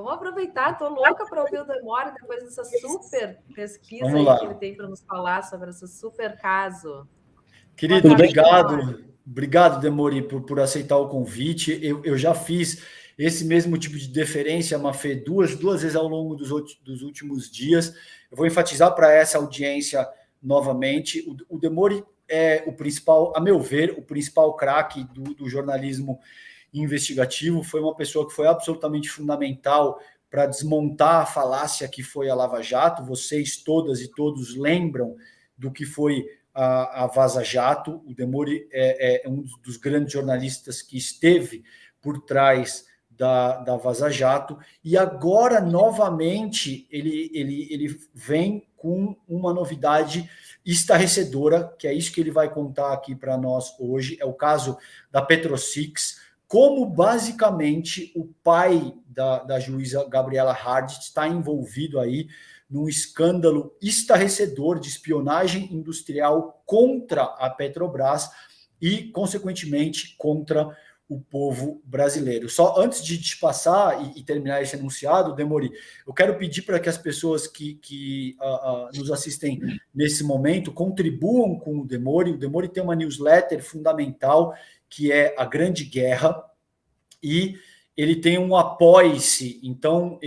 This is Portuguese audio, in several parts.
Vamos aproveitar, estou louca para ouvir o Demore depois dessa super pesquisa Vamos aí lá. que ele tem para nos falar sobre esse super caso. Querido, obrigado. Obrigado, Demori, por aceitar o convite. Eu já fiz esse mesmo tipo de deferência, Mafê, duas vezes ao longo dos últimos dias. Eu vou enfatizar para essa audiência novamente. O Demori é o principal, a meu ver, o principal craque do jornalismo investigativo. Foi uma pessoa que foi absolutamente fundamental para desmontar a falácia que foi a Lava Jato. Vocês todas e todos lembram do que foi a Vaza Jato. O Demori é um dos grandes jornalistas que esteve por trás da Vaza Jato, e agora, novamente, ele vem com uma novidade estarrecedora, que é isso que ele vai contar aqui para nós hoje, é o caso da Petrosix, como basicamente o pai da juíza Gabriela Hardit está envolvido aí num escândalo estarrecedor de espionagem industrial contra a Petrobras e, consequentemente, contra o povo brasileiro. Só antes de te passar e terminar esse enunciado, Demori, eu quero pedir para que as pessoas que nos assistem nesse momento contribuam com o Demori. O Demori tem uma newsletter fundamental, que é A Grande Guerra, e ele tem um apoie-se. Então,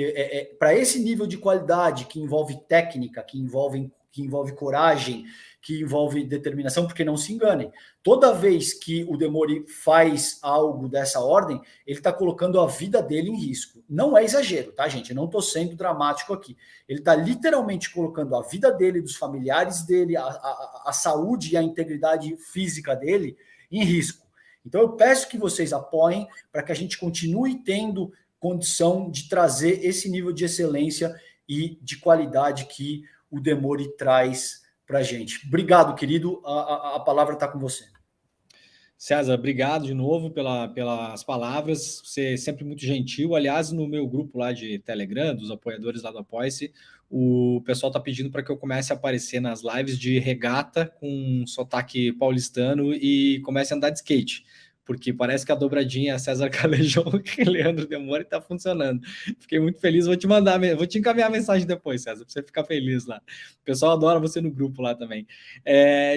para esse nível de qualidade que envolve técnica, que envolve coragem, que envolve determinação, porque não se enganem, toda vez que o Demori faz algo dessa ordem, ele está colocando a vida dele em risco. Não é exagero, tá, gente? Eu não estou sendo dramático aqui. Ele está literalmente colocando a vida dele, dos familiares dele, a saúde e a integridade física dele em risco. Então, eu peço que vocês apoiem para que a gente continue tendo condição de trazer esse nível de excelência e de qualidade que o Demori traz para a gente. Obrigado, querido. A palavra está com você. César, obrigado de novo pelas palavras. Você é sempre muito gentil. Aliás, no meu grupo lá de Telegram, dos apoiadores lá do Apoia-se, o pessoal está pedindo para que eu comece a aparecer nas lives de regata com sotaque paulistano e comece a andar de skate, porque parece que a dobradinha César Calejão e Leandro Demore está funcionando. Fiquei muito feliz, vou te encaminhar a mensagem depois, César, para você ficar feliz lá. O pessoal adora você no grupo lá também.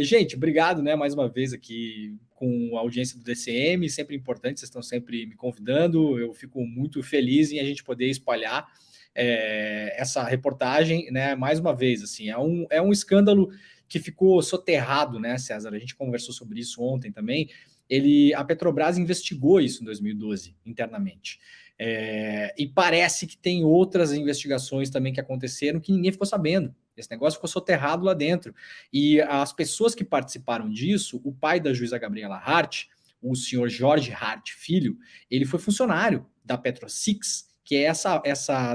Gente, obrigado, né, mais uma vez aqui com a audiência do DCM, sempre importante, vocês estão sempre me convidando, eu fico muito feliz em a gente poder espalhar essa reportagem, né, mais uma vez, assim, é um escândalo que ficou soterrado, né, César, a gente conversou sobre isso ontem também. A Petrobras investigou isso em 2012, internamente. E parece que tem outras investigações também que aconteceram que ninguém ficou sabendo. Esse negócio ficou soterrado lá dentro. E as pessoas que participaram disso, o pai da juíza Gabriela Hart, o senhor Jorge Hart Filho, ele foi funcionário da Petrosix, que é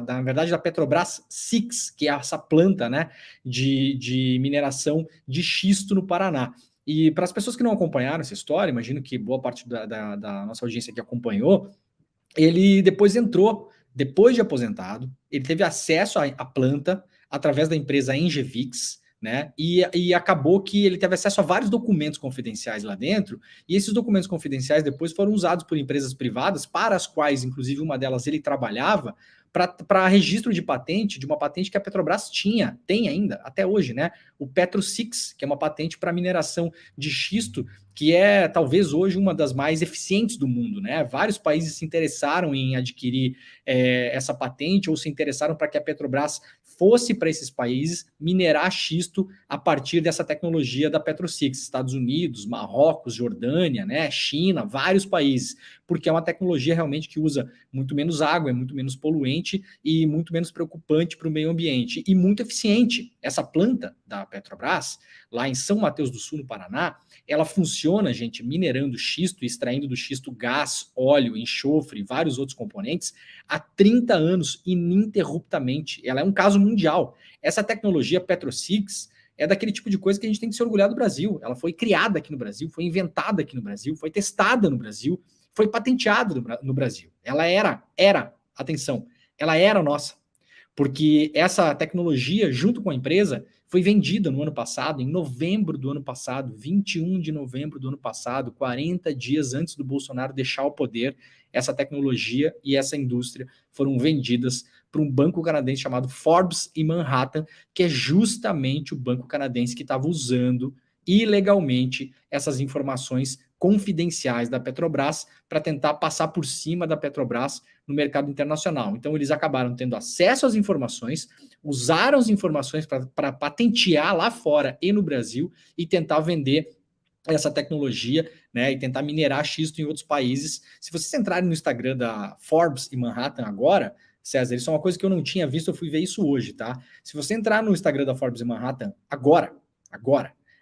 na verdade, da Petrobras Six, que é essa planta, né, de mineração de xisto no Paraná. E para as pessoas que não acompanharam essa história, imagino que boa parte da nossa audiência aqui acompanhou, ele depois entrou, depois de aposentado, ele teve acesso à planta através da empresa Engevix, né? E acabou que ele teve acesso a vários documentos confidenciais lá dentro, e esses documentos confidenciais depois foram usados por empresas privadas, para as quais, inclusive, uma delas ele trabalhava, para registro de patente, de uma patente que a Petrobras tem ainda, até hoje, né? O Petro-6, que é uma patente para mineração de xisto, que é talvez hoje uma das mais eficientes do mundo, né? Vários países se interessaram em adquirir essa patente, ou se interessaram para que a Petrobras fosse para esses países minerar xisto a partir dessa tecnologia da Petro-6. Estados Unidos, Marrocos, Jordânia, né? China, vários países, porque é uma tecnologia realmente que usa muito menos água, é muito menos poluente e muito menos preocupante para o meio ambiente, e muito eficiente. Essa planta da Petrobras, lá em São Mateus do Sul, no Paraná, ela funciona, gente, minerando xisto e extraindo do xisto gás, óleo, enxofre e vários outros componentes há 30 anos, ininterruptamente. Ela é um caso mundial. Essa tecnologia Petro-6 é daquele tipo de coisa que a gente tem que se orgulhar do Brasil. Ela foi criada aqui no Brasil, foi inventada aqui no Brasil, foi testada no Brasil, foi patenteada no Brasil. Ela atenção, ela era nossa. Porque essa tecnologia, junto com a empresa, foi vendida no ano passado, em novembro do ano passado, 21 de novembro do ano passado, 40 dias antes do Bolsonaro deixar o poder, essa tecnologia e essa indústria foram vendidas para um banco canadense chamado Forbes em Manhattan, que é justamente o banco canadense que estava usando ilegalmente essas informações confidenciais da Petrobras para tentar passar por cima da Petrobras no mercado internacional. Então, eles acabaram tendo acesso às informações, usaram as informações para patentear lá fora e no Brasil e tentar vender essa tecnologia, né, e tentar minerar xisto em outros países. Se vocês entrarem no Instagram da Forbes e Manhattan agora, César, isso é uma coisa que eu não tinha visto, eu fui ver isso hoje, tá? Se você entrar no Instagram da Forbes e Manhattan agora,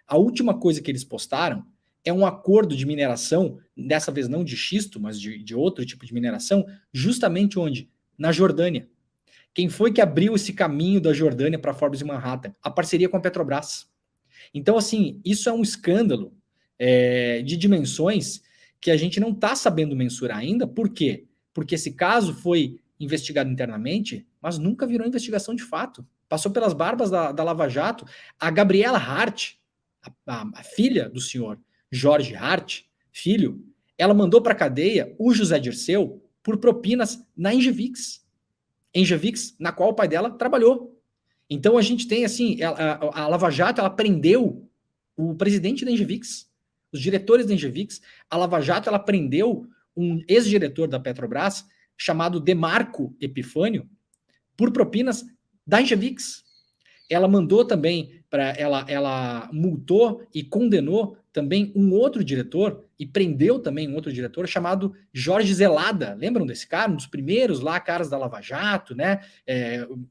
a última coisa que eles postaram é um acordo de mineração, dessa vez não de xisto, mas de outro tipo de mineração, justamente onde? Na Jordânia. Quem foi que abriu esse caminho da Jordânia para Forbes e Manhattan? A parceria com a Petrobras. Então, assim, isso é um escândalo de dimensões que a gente não está sabendo mensurar ainda. Por quê? Porque esse caso foi investigado internamente, mas nunca virou investigação de fato. Passou pelas barbas da Lava Jato. A Gabriela Hart, a filha do senhor Jorge Hart, filho, ela mandou para a cadeia o José Dirceu por propinas na Engevix, na qual o pai dela trabalhou. Então a gente tem assim, a Lava Jato, ela prendeu o presidente da Engevix, os diretores da Engevix. A Lava Jato, ela prendeu um ex-diretor da Petrobras chamado Demarco Epifânio por propinas da Engevix. Ela mandou também ela multou e condenou também um outro diretor e prendeu também um outro diretor chamado Jorge Zelada. Lembram desse cara? Um dos primeiros lá, caras da Lava Jato, né?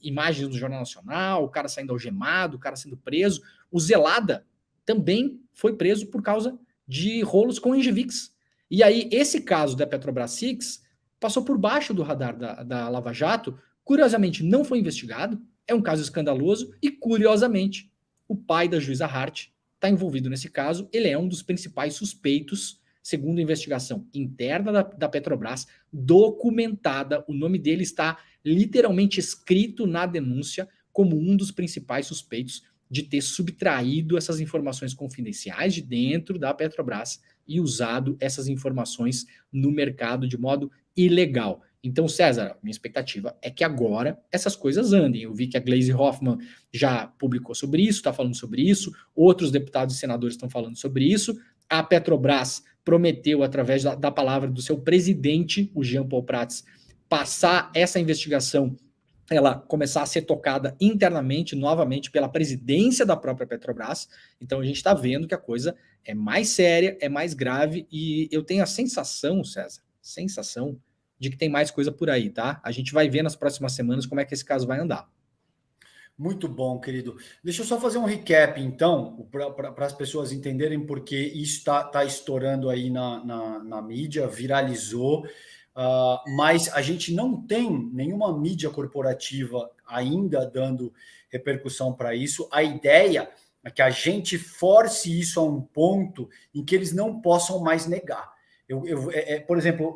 Imagens do Jornal Nacional, o cara saindo algemado, o cara sendo preso. O Zelada também foi preso por causa de rolos com Engevix. E aí, esse caso da Petrobras Six passou por baixo do radar da Lava Jato, curiosamente não foi investigado, é um caso escandaloso e, curiosamente, o pai da juíza Hart está envolvido nesse caso. Ele é um dos principais suspeitos, segundo a investigação interna da Petrobras, documentada. O nome dele está literalmente escrito na denúncia como um dos principais suspeitos de ter subtraído essas informações confidenciais de dentro da Petrobras e usado essas informações no mercado de modo ilegal. Então, César, minha expectativa é que agora essas coisas andem. Eu vi que a Gleisi Hoffmann já publicou sobre isso, está falando sobre isso, outros deputados e senadores estão falando sobre isso. A Petrobras prometeu, através da palavra do seu presidente, o Jean Paul Prats, passar essa investigação, ela começar a ser tocada internamente, novamente, pela presidência da própria Petrobras. Então, a gente está vendo que a coisa é mais séria, é mais grave, e eu tenho a sensação, César, de que tem mais coisa por aí, tá? A gente vai ver nas próximas semanas como é que esse caso vai andar. Muito bom, querido. Deixa eu só fazer um recap, então, para as pessoas entenderem porque isso está estourando aí na mídia, viralizou, mas a gente não tem nenhuma mídia corporativa ainda dando repercussão para isso. A ideia é que a gente force isso a um ponto em que eles não possam mais negar. Por exemplo,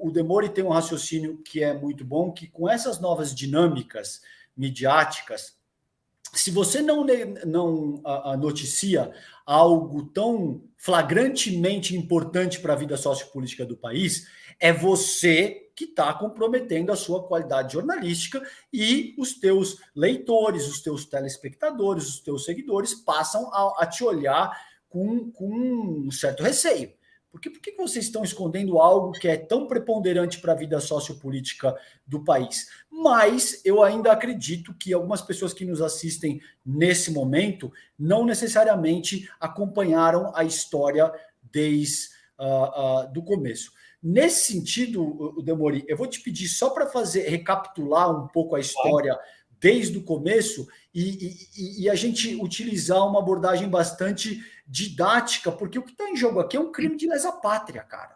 o Demori tem um raciocínio que é muito bom, que com essas novas dinâmicas midiáticas, se você não noticia algo tão flagrantemente importante para a vida sociopolítica do país, é você que está comprometendo a sua qualidade jornalística e os teus leitores, os teus telespectadores, os teus seguidores passam a te olhar com um certo receio. Por que vocês estão escondendo algo que é tão preponderante para a vida sociopolítica do país? Mas eu ainda acredito que algumas pessoas que nos assistem nesse momento não necessariamente acompanharam a história desde do começo. Nesse sentido, Demori, eu vou te pedir só para recapitular um pouco a história desde o começo e a gente utilizar uma abordagem bastante didática, porque o que está em jogo aqui é um crime de lesa pátria, cara.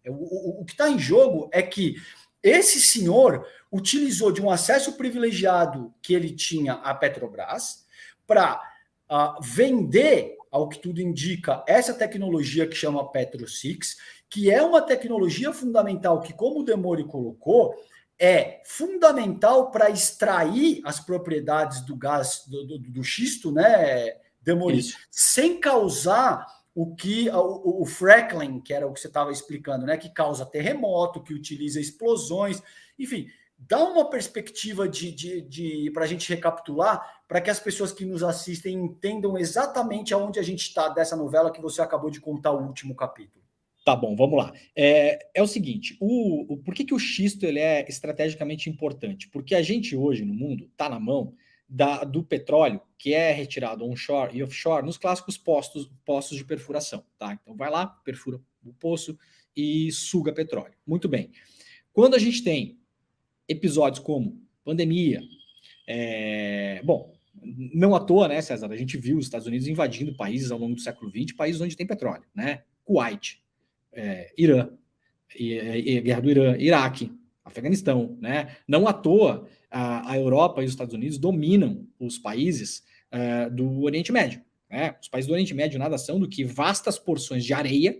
O que está em jogo é que esse senhor utilizou de um acesso privilegiado que ele tinha à Petrobras para vender, ao que tudo indica, essa tecnologia que chama Petro Six, que é uma tecnologia fundamental que, como o Demori colocou, é fundamental para extrair as propriedades do gás, do xisto, né, Demoris, sem causar o fracking, que era o que você estava explicando, né, que causa terremoto, que utiliza explosões, enfim, dá uma perspectiva para a gente recapitular, para que as pessoas que nos assistem entendam exatamente aonde a gente está dessa novela que você acabou de contar o último capítulo. Tá bom, vamos lá. É o seguinte, por que o xisto ele é estrategicamente importante? Porque a gente hoje no mundo está na mão do petróleo que é retirado onshore e offshore nos clássicos poços de perfuração. Tá? Então vai lá, perfura o poço e suga petróleo. Muito bem. Quando a gente tem episódios como pandemia, bom, não à toa, né, César? A gente viu os Estados Unidos invadindo países ao longo do século XX, países onde tem petróleo, né? Kuwait, Irã, guerra do Irã, Iraque, Afeganistão, né? Não à toa a Europa e os Estados Unidos dominam os países do Oriente Médio, né? Os países do Oriente Médio nada são do que vastas porções de areia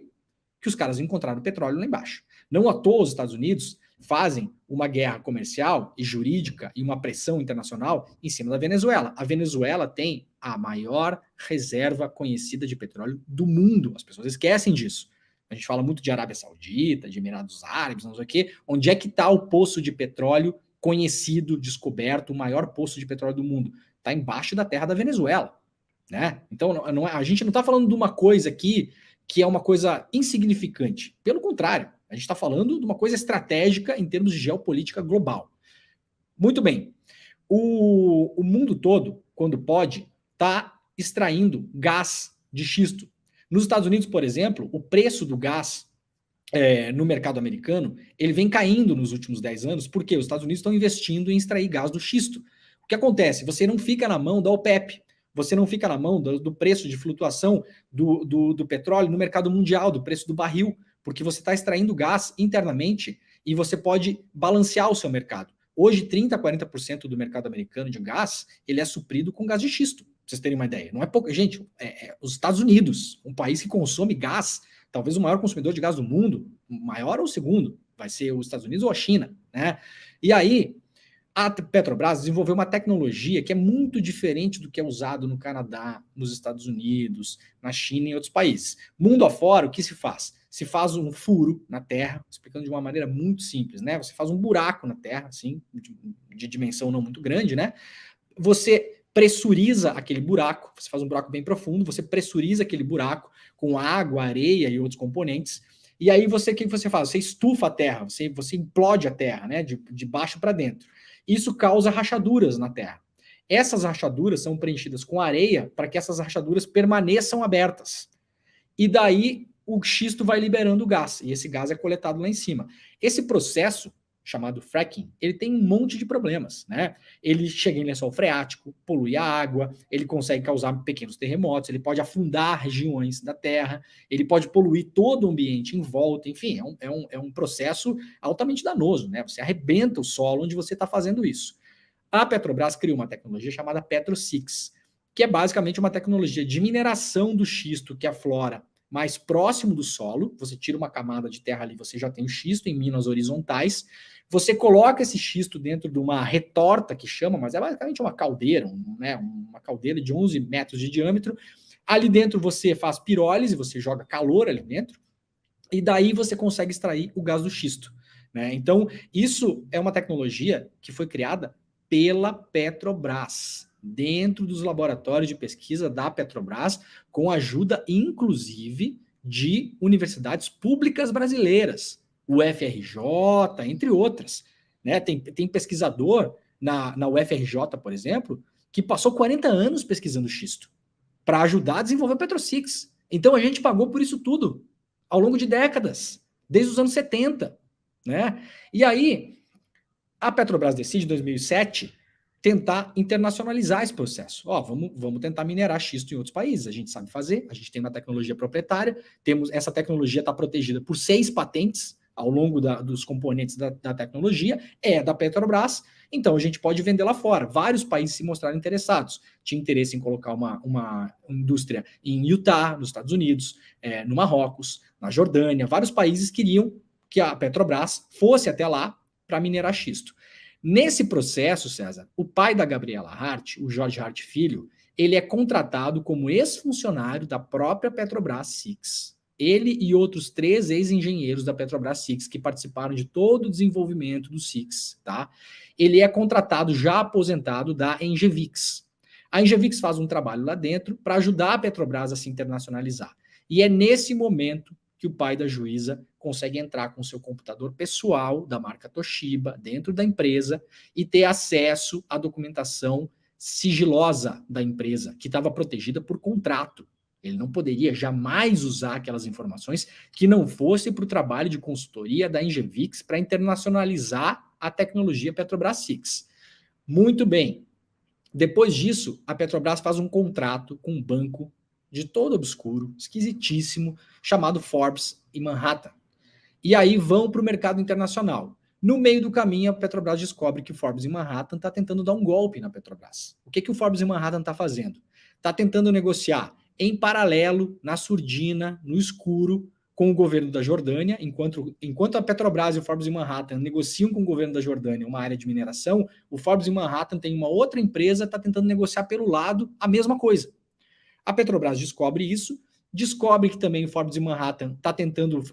que os caras encontraram petróleo lá embaixo. Não à toa os Estados Unidos fazem uma guerra comercial e jurídica e uma pressão internacional em cima da Venezuela. A Venezuela tem a maior reserva conhecida de petróleo do mundo. As pessoas esquecem disso. A gente fala muito de Arábia Saudita, de Emirados Árabes, não sei o quê. Onde é que está o poço de petróleo conhecido, descoberto, o maior poço de petróleo do mundo? Está embaixo da terra da Venezuela, né? Então, a gente não está falando de uma coisa aqui que é uma coisa insignificante. Pelo contrário, a gente está falando de uma coisa estratégica em termos de geopolítica global. Muito bem. O mundo todo, quando pode, está extraindo gás de xisto. Nos Estados Unidos, por exemplo, o preço do gás no mercado americano, ele vem caindo nos últimos 10 anos, porque os Estados Unidos estão investindo em extrair gás do xisto. O que acontece? Você não fica na mão da OPEP, você não fica na mão do preço de flutuação do petróleo no mercado mundial, do preço do barril, porque você está extraindo gás internamente e você pode balancear o seu mercado. Hoje, 30% a 40% do mercado americano de gás, ele é suprido com gás de xisto, pra vocês terem uma ideia. Não é pouco. Gente, os Estados Unidos, um país que consome gás, talvez o maior consumidor de gás do mundo, maior ou segundo, vai ser os Estados Unidos ou a China, né? E aí, a Petrobras desenvolveu uma tecnologia que é muito diferente do que é usado no Canadá, nos Estados Unidos, na China e em outros países. Mundo afora, o que se faz? Se faz um furo na terra, explicando de uma maneira muito simples, né? Você faz um buraco na terra, assim, de dimensão não muito grande, né? Você pressuriza aquele buraco, você faz um buraco bem profundo, você pressuriza aquele buraco com água, areia e outros componentes, e aí o que você faz? Você estufa a terra, você implode a terra, né? De baixo para dentro. Isso causa rachaduras na terra. Essas rachaduras são preenchidas com areia para que essas rachaduras permaneçam abertas. E daí o xisto vai liberando o gás, e esse gás é coletado lá em cima. Esse processo, chamado fracking, ele tem um monte de problemas, né? Ele chega em lençol freático, polui a água, ele consegue causar pequenos terremotos, ele pode afundar regiões da terra, ele pode poluir todo o ambiente em volta, enfim, é um processo altamente danoso, né? Você arrebenta o solo onde você está fazendo isso. A Petrobras criou uma tecnologia chamada Petro-6, que é basicamente uma tecnologia de mineração do xisto que aflora mais próximo do solo, você tira uma camada de terra ali, você já tem o xisto em minas horizontais, você coloca esse xisto dentro de uma retorta, que chama, mas é basicamente uma caldeira, uma caldeira de 11 metros de diâmetro. Ali dentro você faz pirólise, você joga calor ali dentro, e daí você consegue extrair o gás do xisto, né? Então, isso é uma tecnologia que foi criada pela Petrobras, dentro dos laboratórios de pesquisa da Petrobras, com ajuda, inclusive, de universidades públicas brasileiras, o UFRJ, entre outras, né? Tem pesquisador na UFRJ, por exemplo, que passou 40 anos pesquisando xisto para ajudar a desenvolver o Petro-6. Então, a gente pagou por isso tudo, ao longo de décadas, desde os anos 70, né? E aí, a Petrobras decide, em 2007, tentar internacionalizar esse processo. Vamos tentar minerar xisto em outros países. A gente sabe fazer, a gente tem uma tecnologia proprietária, essa tecnologia está protegida por 6 patentes ao longo dos componentes da tecnologia, é da Petrobras, então a gente pode vender lá fora. Vários países se mostraram interessados. Tinha interesse em colocar uma indústria em Utah, nos Estados Unidos, no Marrocos, na Jordânia. Vários países queriam que a Petrobras fosse até lá para minerar xisto. Nesse processo, César, o pai da Gabriela Hart, o Jorge Hart Filho, ele é contratado como ex-funcionário da própria Petrobras SIX. Ele e outros 3 ex-engenheiros da Petrobras SIX que participaram de todo o desenvolvimento do SIX, tá? Ele é contratado já aposentado da Engevix. A Engevix faz um trabalho lá dentro para ajudar a Petrobras a se internacionalizar. E é nesse momento que o pai da juíza consegue entrar com seu computador pessoal da marca Toshiba dentro da empresa e ter acesso à documentação sigilosa da empresa, que estava protegida por contrato. Ele não poderia jamais usar aquelas informações que não fosse para o trabalho de consultoria da Engevix para internacionalizar a tecnologia Petrobras SIX. Muito bem. Depois disso, a Petrobras faz um contrato com um banco de todo obscuro, esquisitíssimo, chamado Forbes e Manhattan. E aí vão para o mercado internacional. No meio do caminho, a Petrobras descobre que o Forbes e Manhattan está tentando dar um golpe na Petrobras. O que o Forbes e Manhattan está fazendo? Está tentando negociar em paralelo, na surdina, no escuro, com o governo da Jordânia, enquanto a Petrobras e o Forbes e Manhattan negociam com o governo da Jordânia uma área de mineração, o Forbes e Manhattan tem uma outra empresa que está tentando negociar pelo lado a mesma coisa. A Petrobras descobre isso, descobre que também o Forbes e Manhattan está tentando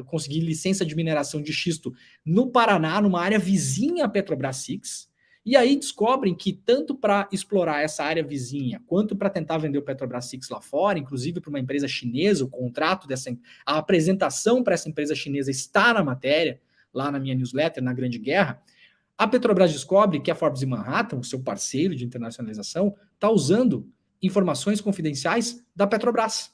conseguir licença de mineração de xisto no Paraná, numa área vizinha à Petrobras SIX, e aí descobrem que tanto para explorar essa área vizinha, quanto para tentar vender o Petrobras SIX lá fora, inclusive para uma empresa chinesa, o contrato a apresentação para essa empresa chinesa está na matéria, lá na minha newsletter, na Grande Guerra, a Petrobras descobre que a Forbes e Manhattan, o seu parceiro de internacionalização, está usando informações confidenciais da Petrobras.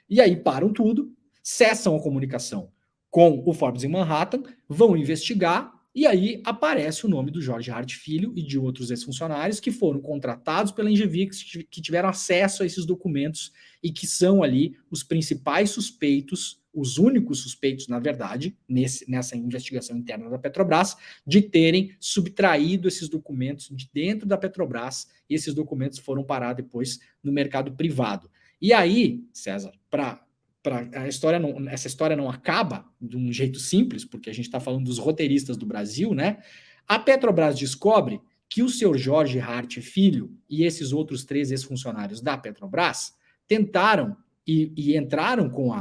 E aí param tudo, cessam a comunicação com o Forbes e Manhattan, vão investigar, e aí aparece o nome do Jorge Hart Filho e de outros ex-funcionários que foram contratados pela Engevix, que tiveram acesso a esses documentos e que são ali os principais suspeitos, os únicos suspeitos, na verdade, nessa investigação interna da Petrobras, de terem subtraído esses documentos de dentro da Petrobras, e esses documentos foram parar depois no mercado privado. E aí, César, essa história não acaba de um jeito simples, porque a gente está falando dos roteiristas do Brasil, né? A Petrobras descobre que o senhor Jorge Hart Filho e esses outros 3 ex-funcionários da Petrobras tentaram e entraram com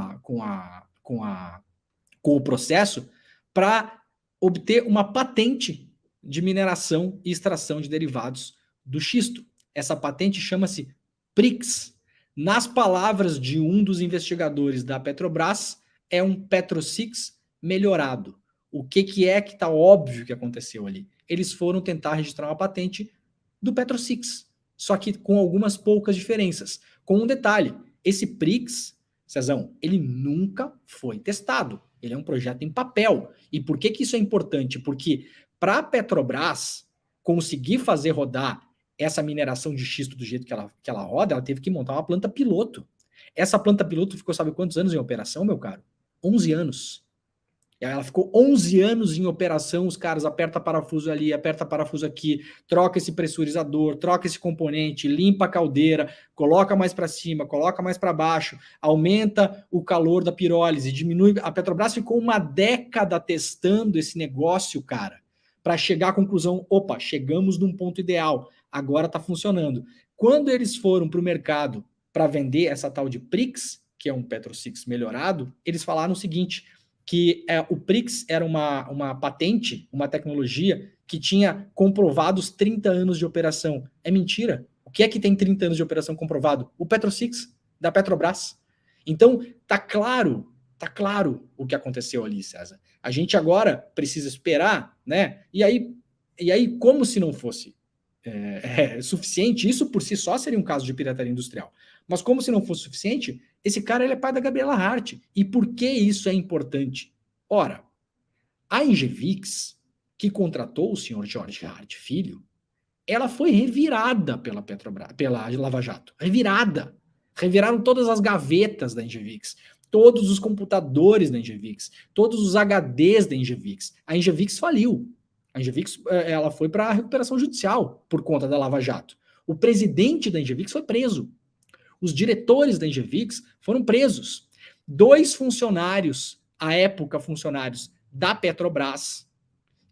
o processo para obter uma patente de mineração e extração de derivados do xisto. Essa patente chama-se PRIX. Nas palavras de um dos investigadores da Petrobras, é um PetroSix melhorado. O que é que está óbvio que aconteceu ali? Eles foram tentar registrar uma patente do PetroSix, só que com algumas poucas diferenças. Com um detalhe, esse PRIX, Cezão, ele nunca foi testado. Ele é um projeto em papel. E por que isso é importante? Porque para a Petrobras conseguir fazer rodar essa mineração de xisto do jeito que ela roda, ela teve que montar uma planta piloto. Essa planta piloto ficou, sabe quantos anos em operação, meu caro? 11 anos. Ela ficou 11 anos em operação, os caras aperta parafuso ali, aperta parafuso aqui, troca esse pressurizador, troca esse componente, limpa a caldeira, coloca mais para cima, coloca mais para baixo, aumenta o calor da pirólise, diminui. A Petrobras ficou uma década testando esse negócio, cara, para chegar à conclusão, opa, chegamos num ponto ideal, agora está funcionando. Quando eles foram para o mercado para vender essa tal de PRIX, que é um PetroSix melhorado, eles falaram o seguinte, que o PRIX era uma patente, uma tecnologia que tinha comprovados 30 anos de operação. É mentira. O que é que tem 30 anos de operação comprovado? O PetroSix, da Petrobras. Então, tá claro o que aconteceu ali, César. A gente agora precisa esperar, né? E aí como se não fosse suficiente, isso por si só seria um caso de pirataria industrial. Mas como se não fosse suficiente, esse cara ele é pai da Gabriela Hart. E por que isso é importante? Ora, a Engevix, que contratou o senhor Jorge Hart Filho, ela foi revirada pela Petrobras, pela Lava Jato. Revirada. Reviraram todas as gavetas da Engevix, todos os computadores da Engevix, todos os HDs da Engevix. A Engevix faliu. A Engevix ela foi para a recuperação judicial por conta da Lava Jato. O presidente da Engevix foi preso. Os diretores da Engevix foram presos. 2 funcionários, à época funcionários da Petrobras,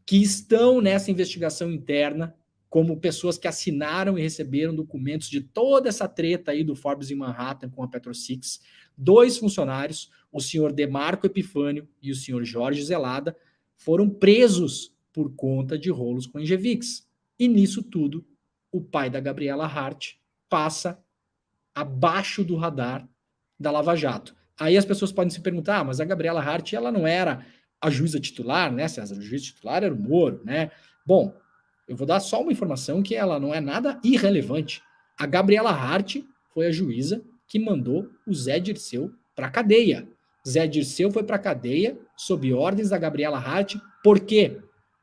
que estão nessa investigação interna, como pessoas que assinaram e receberam documentos de toda essa treta aí do Forbes em Manhattan com a Petrosix. 2 funcionários, o senhor Demarco Epifânio e o senhor Jorge Zelada, foram presos por conta de rolos com a Engevix. E nisso tudo, o pai da Gabriela Hart passa abaixo do radar da Lava Jato. Aí as pessoas podem se perguntar, mas a Gabriela Hart, ela não era a juíza titular, né, César? O juiz titular era o Moro, né? Bom, eu vou dar só uma informação que ela não é nada irrelevante. A Gabriela Hart foi a juíza que mandou o Zé Dirceu para a cadeia. Zé Dirceu foi para a cadeia sob ordens da Gabriela Hart. Por quê?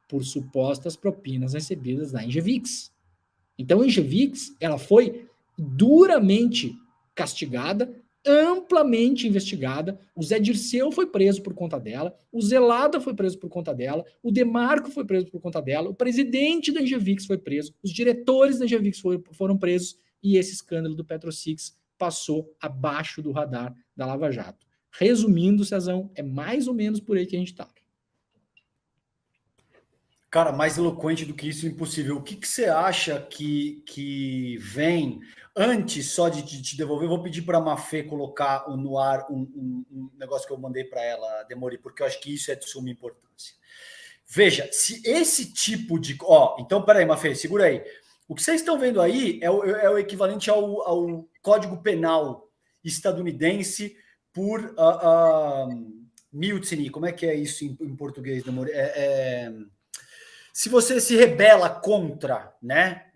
Por supostas propinas recebidas da Engevix. Então, a Engevix, ela foi duramente castigada, amplamente investigada. O Zé Dirceu foi preso por conta dela, o Zelada foi preso por conta dela, o Demarco foi preso por conta dela, o presidente da Engevix foi preso, os diretores da Engevix foram presos, e esse escândalo do Petrosix passou abaixo do radar da Lava Jato. Resumindo, Cezão, é mais ou menos por aí que a gente está. Cara, mais eloquente do que isso, impossível. O que você acha que vem antes só de te devolver? Eu vou pedir para a Mafê colocar no ar um negócio que eu mandei para ela, Demori, porque eu acho que isso é de suma importância. Veja, se esse tipo de... então, peraí, Mafê, segura aí. O que vocês estão vendo aí é o equivalente ao Código Penal estadunidense por mutiny. Como é que é isso em português, Demori? Se você se rebela contra, né?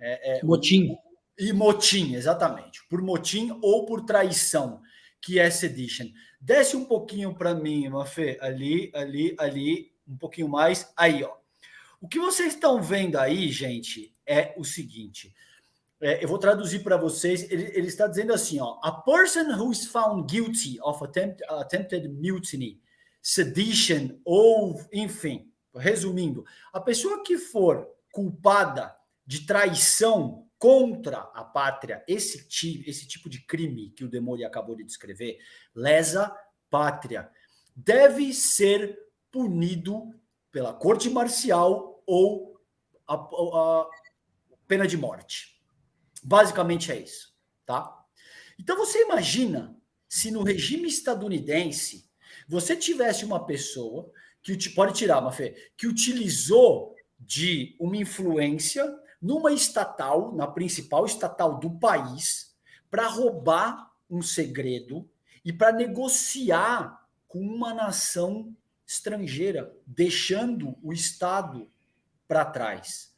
Motim. E motim, exatamente. Por motim ou por traição, que é sedition. Desce um pouquinho para mim, Mafê. Ali, um pouquinho mais. Aí, ó. O que vocês estão vendo aí, gente, é o seguinte. Eu vou traduzir para vocês. Ele está dizendo assim, ó. A person who is found guilty of attempted mutiny, sedition ou, enfim... Resumindo, a pessoa que for culpada de traição contra a pátria, esse tipo de crime que o Demori acabou de descrever, lesa pátria, deve ser punido pela corte marcial ou a pena de morte. Basicamente é isso, tá? Então você imagina se no regime estadunidense você tivesse uma pessoa que pode tirar, Mafê, que utilizou de uma influência numa estatal, na principal estatal do país, para roubar um segredo e para negociar com uma nação estrangeira, deixando o Estado para trás.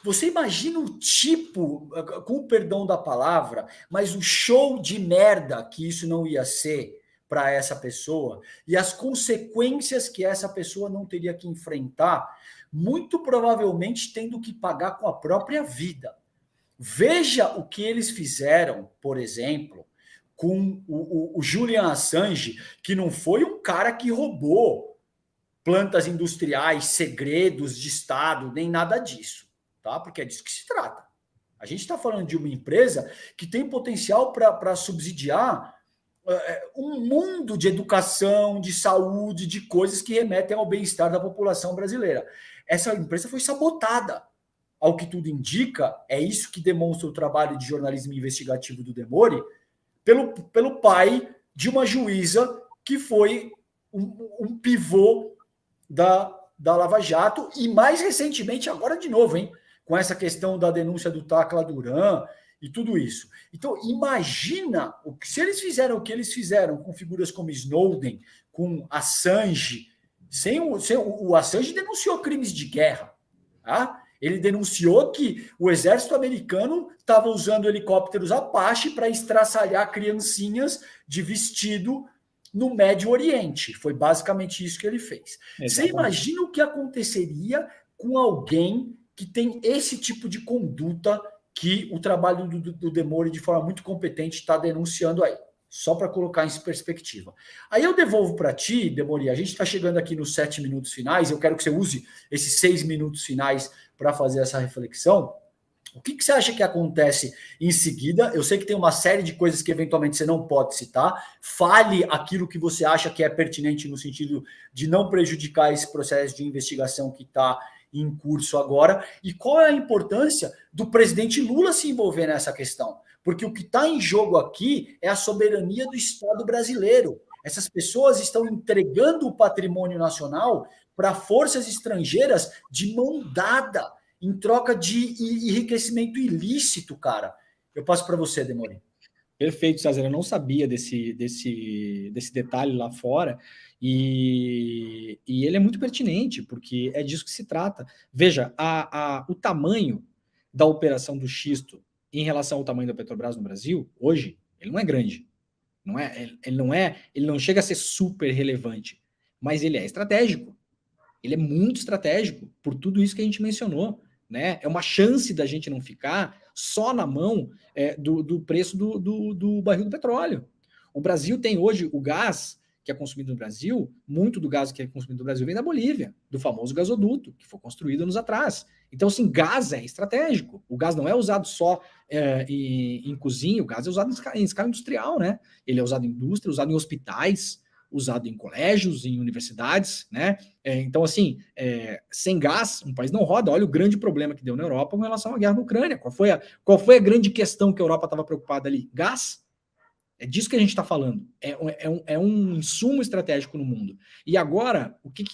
Você imagina o tipo, com o perdão da palavra, mas o show de merda que isso não ia ser para essa pessoa e as consequências que essa pessoa não teria que enfrentar, muito provavelmente tendo que pagar com a própria vida. Veja o que eles fizeram, por exemplo, com o Julian Assange, que não foi um cara que roubou plantas industriais, segredos de Estado, nem nada disso, tá? Porque é disso que se trata. A gente está falando de uma empresa que tem potencial para subsidiar um mundo de educação, de saúde, de coisas que remetem ao bem-estar da população brasileira. Essa empresa foi sabotada. Ao que tudo indica, é isso que demonstra o trabalho de jornalismo investigativo do Demori, pelo pai de uma juíza que foi um pivô da Lava Jato, e mais recentemente, agora de novo, hein, com essa questão da denúncia do Tacla Duran e tudo isso. Então, imagina se eles fizeram o que eles fizeram com figuras como Snowden, com Assange. O Assange denunciou crimes de guerra. Tá? Ele denunciou que o exército americano estava usando helicópteros Apache para estraçalhar criancinhas de vestido no Médio Oriente. Foi basicamente isso que ele fez. Exatamente. Você imagina o que aconteceria com alguém que tem esse tipo de conduta que o trabalho do Demori, de forma muito competente, está denunciando aí. Só para colocar em perspectiva. Aí eu devolvo para ti, Demori, a gente está chegando aqui nos 7 minutos finais, eu quero que você use esses 6 minutos finais para fazer essa reflexão. O que você acha que acontece em seguida? Eu sei que tem uma série de coisas que eventualmente você não pode citar. Fale aquilo que você acha que é pertinente no sentido de não prejudicar esse processo de investigação que está em curso agora, e qual é a importância do presidente Lula se envolver nessa questão? Porque o que está em jogo aqui é a soberania do Estado brasileiro. Essas pessoas estão entregando o patrimônio nacional para forças estrangeiras de mão dada, em troca de enriquecimento ilícito, cara. Eu passo para você, Demori. Perfeito, César. Eu não sabia desse detalhe lá fora e ele é muito pertinente, porque é disso que se trata. Veja, o tamanho da operação do xisto em relação ao tamanho da Petrobras no Brasil, hoje, ele não é grande. Ele não chega a ser super relevante, mas ele é estratégico. Ele é muito estratégico por tudo isso que a gente mencionou, né? É uma chance da gente não ficar só na mão do preço do barril do petróleo. O Brasil tem hoje o gás que é consumido no Brasil, muito do gás que é consumido no Brasil vem da Bolívia, do famoso gasoduto, que foi construído anos atrás. Então, assim, gás é estratégico. O gás não é usado só em cozinha, o gás é usado em escala industrial, né? Ele é usado em indústria, usado em hospitais, usado em colégios, em universidades, né? Então, assim, sem gás, um país não roda. Olha o grande problema que deu na Europa com relação à guerra na Ucrânia. Qual foi a grande questão que a Europa estava preocupada ali? Gás. É disso que a gente está falando. É um insumo estratégico no mundo. E agora, o que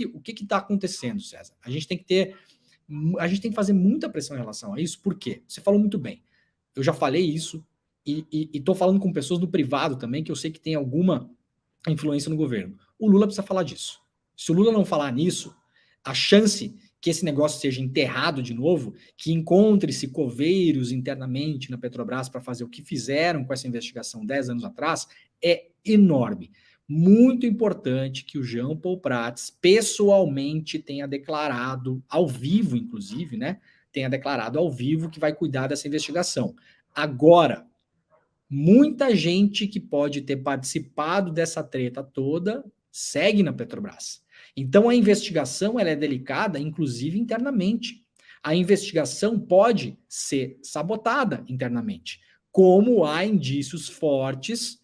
está acontecendo, César? A gente tem que fazer muita pressão em relação a isso. Por quê? Você falou muito bem. Eu já falei isso e estou falando com pessoas no privado também, que eu sei que tem alguma influência no governo. O Lula precisa falar disso. Se o Lula não falar nisso, a chance que esse negócio seja enterrado de novo, que encontre-se coveiros internamente na Petrobras para fazer o que fizeram com essa investigação 10 anos atrás, é enorme. Muito importante que o Jean Paul Prats pessoalmente tenha declarado, ao vivo inclusive, né, tenha declarado ao vivo que vai cuidar dessa investigação. Agora, muita gente que pode ter participado dessa treta toda segue na Petrobras. Então a investigação ela é delicada, inclusive internamente. A investigação pode ser sabotada internamente, como há indícios fortes,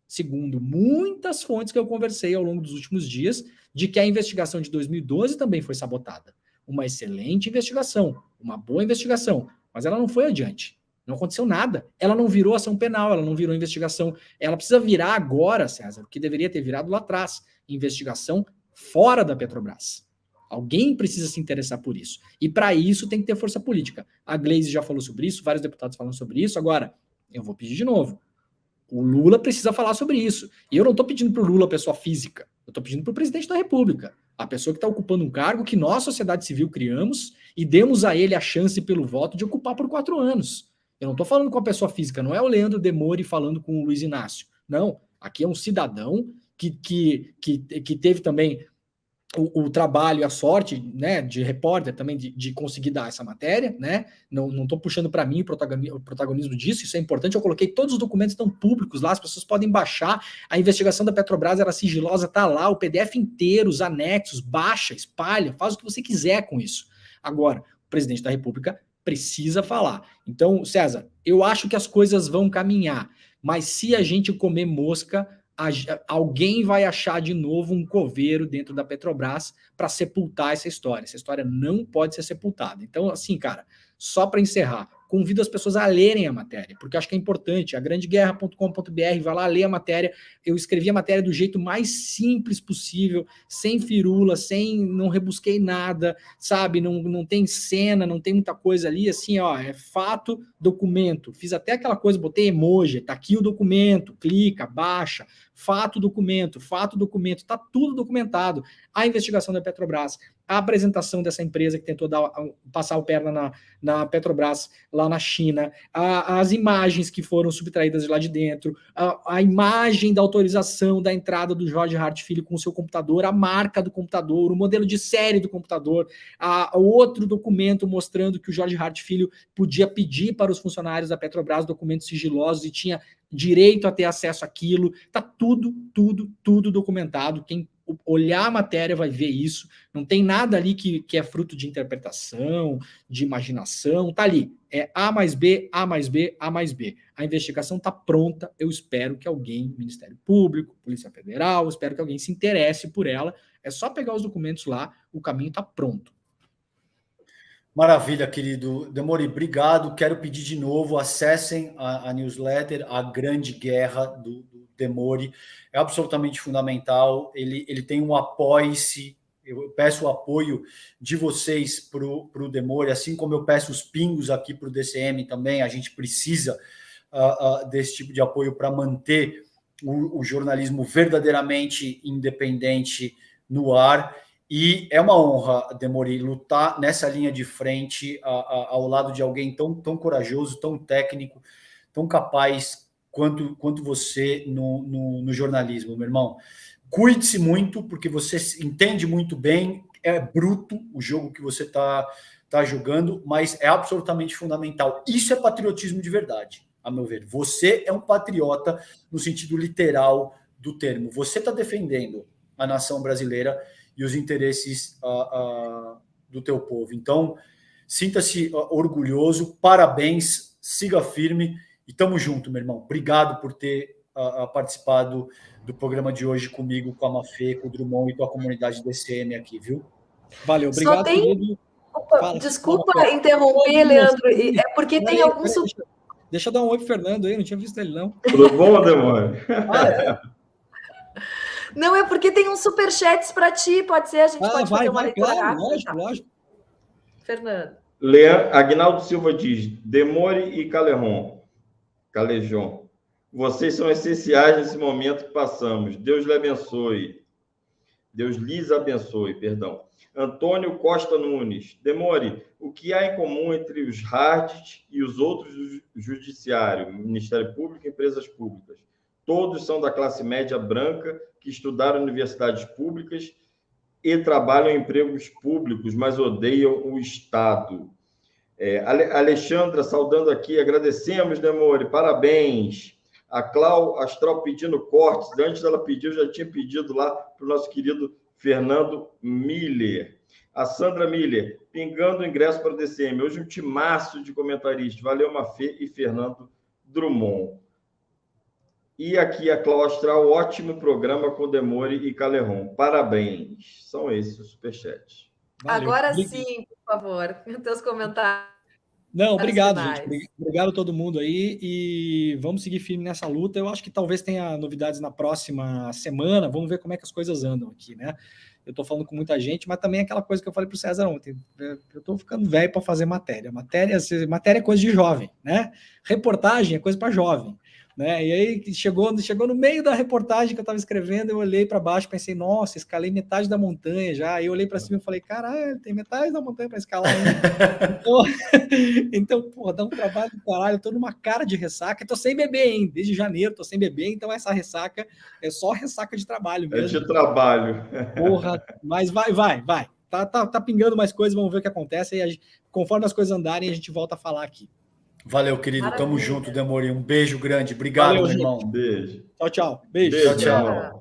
segundo muitas fontes que eu conversei ao longo dos últimos dias, de que a investigação de 2012 também foi sabotada. Uma excelente investigação, uma boa investigação, mas ela não foi adiante. Não aconteceu nada. Ela não virou ação penal, ela não virou investigação. Ela precisa virar agora, César, que deveria ter virado lá atrás. Investigação fora da Petrobras. Alguém precisa se interessar por isso. E para isso tem que ter força política. A Gleisi já falou sobre isso, vários deputados falam sobre isso. Agora, eu vou pedir de novo. O Lula precisa falar sobre isso. E eu não estou pedindo para o Lula, pessoa física. Eu estou pedindo para o presidente da República. A pessoa que está ocupando um cargo que nós, sociedade civil, criamos e demos a ele a chance pelo voto de ocupar por 4 anos. Eu não estou falando com a pessoa física, não é o Leandro Demori falando com o Luiz Inácio. Não, aqui é um cidadão que teve também o trabalho e a sorte, né, de repórter também de conseguir dar essa matéria, né? Não estou puxando para mim o protagonismo disso, isso é importante. Eu coloquei todos os documentos estão públicos lá, as pessoas podem baixar. A investigação da Petrobras era sigilosa, tá lá, o PDF inteiro, os anexos, baixa, espalha, faz o que você quiser com isso. Agora, o presidente da República precisa falar. Então, César, eu acho que as coisas vão caminhar, mas se a gente comer mosca, alguém vai achar de novo um coveiro dentro da Petrobras para sepultar essa história. Essa história não pode ser sepultada. Então, assim, cara, só para encerrar, convido as pessoas a lerem a matéria, porque acho que é importante. A grandeguerra.com.br, vai lá ler a matéria. Eu escrevi a matéria do jeito mais simples possível, sem firula, não rebusquei nada, sabe? Não tem cena, não tem muita coisa ali, assim, ó, é fato, documento. Fiz até aquela coisa, botei emoji, tá aqui o documento, clica, baixa, fato, documento, tá tudo documentado. A investigação da Petrobras, a apresentação dessa empresa que tentou passar o perna na Petrobras lá na China, as imagens que foram subtraídas de lá de dentro, a imagem da autorização da entrada do Jorge Hart Filho com o seu computador, a marca do computador, o modelo de série do computador, outro documento mostrando que o Jorge Hart Filho podia pedir para os funcionários da Petrobras documentos sigilosos e tinha direito a ter acesso àquilo. Tá tudo documentado. Quem olhar a matéria vai ver isso. Não tem nada ali que é fruto de interpretação, de imaginação. Tá ali. É A mais B, A mais B, A mais B. A investigação tá pronta. Eu espero que alguém, Ministério Público, Polícia Federal, espero que alguém se interesse por ela. É só pegar os documentos lá, o caminho tá pronto. Maravilha, querido. Demori, obrigado. Quero pedir de novo, acessem a newsletter, A Grande Guerra do Demori. É absolutamente fundamental. Ele tem um apoie-se. Eu peço o apoio de vocês para o Demori, assim como eu peço os pingos aqui para o DCM também. A gente precisa desse tipo de apoio para manter o jornalismo verdadeiramente independente no ar. E é uma honra, Demori, lutar nessa linha de frente ao lado de alguém tão corajoso, tão técnico, tão capaz quanto você no jornalismo, meu irmão. Cuide-se muito, porque você entende muito bem, é bruto o jogo que você está jogando, mas é absolutamente fundamental. Isso é patriotismo de verdade, a meu ver. Você é um patriota no sentido literal do termo. Você está defendendo a nação brasileira e os interesses do teu povo. Então, sinta-se orgulhoso, parabéns, siga firme e tamo junto, meu irmão. Obrigado por ter participado do programa de hoje comigo, com a Mafê, com o Drummond e com a comunidade DCM aqui, viu? Valeu, obrigado. Só tem... Opa, desculpa interromper, Leandro, é porque tem alguns... Deixa eu dar um oi pro Fernando aí, não tinha visto ele, não. Tudo bom, Demônio? Não, é porque tem uns superchats para ti, pode ser? A gente pode fazer uma leitura claro, rápida. Lógico. Fernando. Agnaldo Silva diz, Demori e Calejon, vocês são essenciais nesse momento que passamos. Deus lhe abençoe. Deus lhes abençoe, perdão. Antônio Costa Nunes. Demori, o que há em comum entre os HARDs e os outros do Judiciário, Ministério Público e empresas públicas? Todos são da classe média branca que estudaram em universidades públicas e trabalham em empregos públicos, mas odeiam o Estado. Alexandra, saudando aqui, agradecemos, Demori, parabéns. A Clau Astral pedindo cortes, antes dela pedir, eu já tinha pedido lá para o nosso querido Fernando Miller. A Sandra Miller, pingando o ingresso para o DCM. Hoje um timaço de comentaristas. Valeu, Mafê e Fernando Drummond. E aqui a Clau Astral, ótimo programa com Demori e Calejon. Parabéns. São esses os superchats. Valeu. Agora sim, por favor, teus comentários. Não, obrigado, gente. Obrigado a todo mundo aí e vamos seguir firme nessa luta. Eu acho que talvez tenha novidades na próxima semana. Vamos ver como é que as coisas andam aqui, né? Eu estou falando com muita gente, mas também aquela coisa que eu falei para o César ontem. Eu estou ficando velho para fazer matéria. Matéria é coisa de jovem, né? Reportagem é coisa para jovem. Né? E aí chegou no meio da reportagem que eu estava escrevendo, eu olhei para baixo, pensei, nossa, escalei metade da montanha já. Aí eu olhei para cima e falei, caralho, tem metade da montanha para escalar ainda. Então, porra, dá um trabalho do caralho, eu tô numa cara de ressaca, tô sem beber, hein? Desde janeiro tô sem beber, então essa ressaca é só ressaca de trabalho mesmo. É de trabalho. Porra, mas vai. Tá pingando mais coisas, vamos ver o que acontece. E conforme as coisas andarem, a gente volta a falar aqui. Valeu, querido. Maravilha. Tamo junto, Demori. Um beijo grande. Obrigado, valeu, meu irmão. Beijo. Tchau. Beijo. Tchau.